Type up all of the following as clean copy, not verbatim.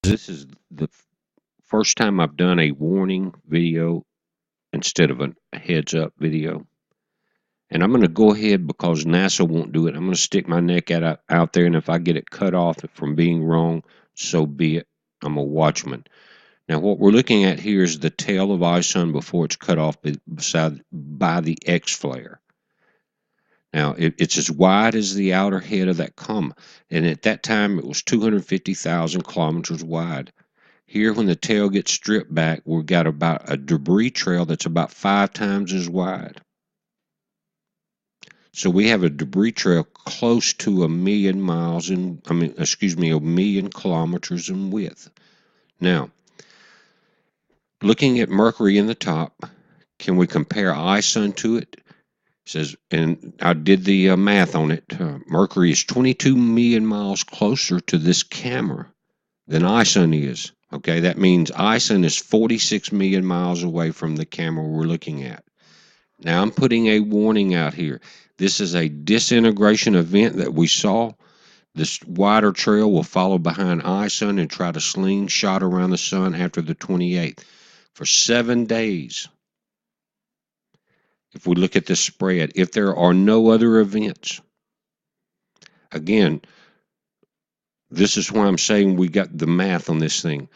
This is the first time I've done a warning video instead of a heads up video. And I'm going to go ahead because NASA won't do it. I'm going to stick my neck out there, and if I get it cut off from being wrong, so be it. I'm a watchman. Now, what we're looking at here is the tail of Ison before it's cut off by the X flare. Now, it's as wide as the outer head of that comet, and at that time it was 250,000 kilometers wide. Here, when the tail gets stripped back, we've got about a debris trail that's about 5 times as wide. So we have a debris trail close to 1,000,000 miles in, a 1,000,000 kilometers in width. Now, looking at Mercury in the top, can we compare Ison to it? It says, and I did the math on it. Mercury is 22 million miles closer to this camera than Ison is. Okay, that means Ison is 46 million miles away from the camera we're looking at. Now I'm putting a warning out here. This is a disintegration event that we saw. This wider trail will follow behind Ison and try to slingshot around the sun after the 28th for 7 days. If we look at the spread, if there are no other events, again, this is why I'm saying we got the math on this thing.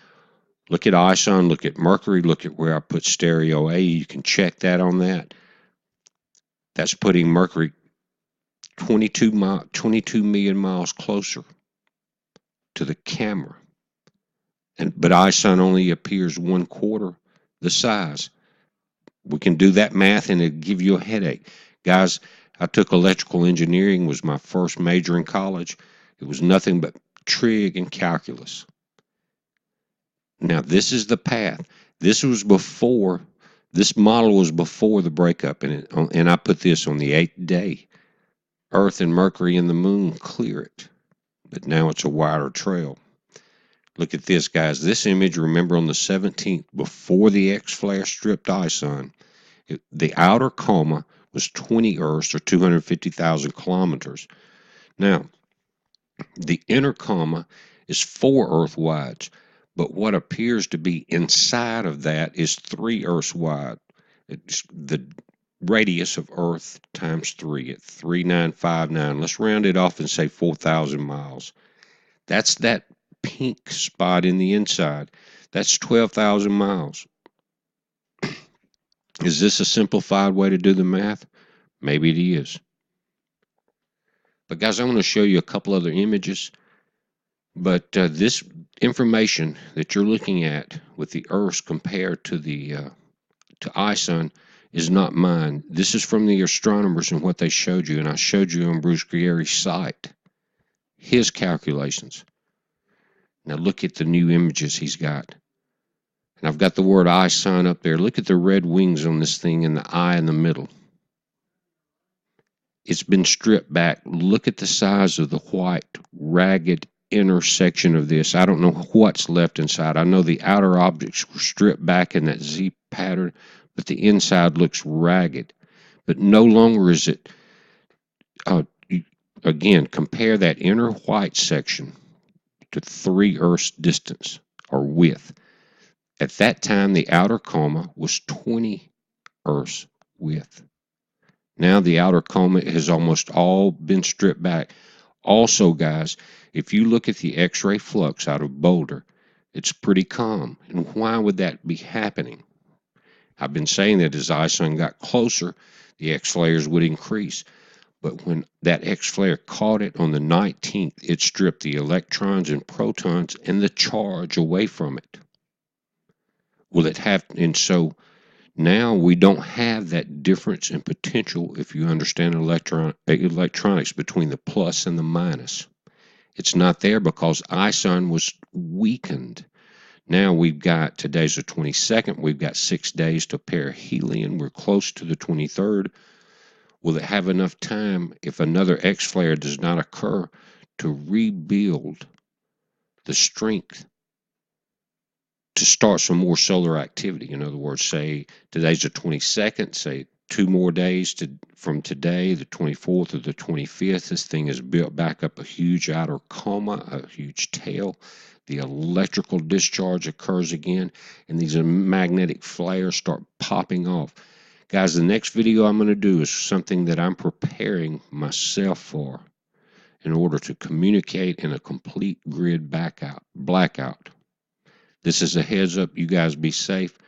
Look at Ison, look at Mercury, look at where I put stereo A. You can check that on that. That's putting Mercury 22 million miles closer to the camera. But Ison only appears 1/4 the size. We can do that math and it'll give you a headache. Guys, I took electrical engineering, was my first major in college. It was nothing but trig and calculus. Now, this is the path. This model was before the breakup, and I put this on the 8th day. Earth and Mercury and the Moon clear it, but now it's a wider trail. Look at this, guys. This image, remember, on the 17th, before the X flare stripped Ison, the outer coma was 20 Earths or 250,000 kilometers. Now, the inner coma is 4 Earth wides, but what appears to be inside of that is 3 Earths wide. It's the radius of Earth times 3 at 3,959. Let's round it off and say 4,000 miles. That's that pink spot in the inside. That's 12,000 miles. Is this a simplified way to do the math? Maybe it is. But guys, I want to show you a couple other images. But this information that you're looking at with the Earth compared to to Ison is not mine. This is from the astronomers and what they showed you, and I showed you on Bruce Guerrieri's site his calculations. Now look at the new images he's got. And I've got the word Ison up there. Look at the red wings on this thing and the eye in the middle. It's been stripped back. Look at the size of the white, ragged intersection of this. I don't know what's left inside. I know the outer objects were stripped back in that Z pattern, but the inside looks ragged. But no longer is it, again, compare that inner white section to 3 Earths distance or width. At that time, the outer coma was 20 Earths width. Now the outer coma has almost all been stripped back. Also, guys, if you look at the X-ray flux out of Boulder, it's pretty calm. And why would that be happening? I've been saying that as Ison got closer, the X flares would increase. But when that X flare caught it on the 19th, it stripped the electrons and protons and the charge away from it. Will it have, and so now we don't have that difference in potential, if you understand electronics, between the plus and the minus. It's not there because Ison was weakened. Now we've got, today's the 22nd, we've got 6 days to perihelion. We're close to the 23rd. Will it have enough time, if another X flare does not occur, to rebuild the strength to start some more solar activity? In other words, say today's the 22nd, say 2 more days from today, the 24th or the 25th, this thing has built back up a huge outer coma, a huge tail. The electrical discharge occurs again, and these magnetic flares start popping off. Guys, the next video I'm going to do is something that I'm preparing myself for in order to communicate in a complete grid blackout. This is a heads up. You guys be safe.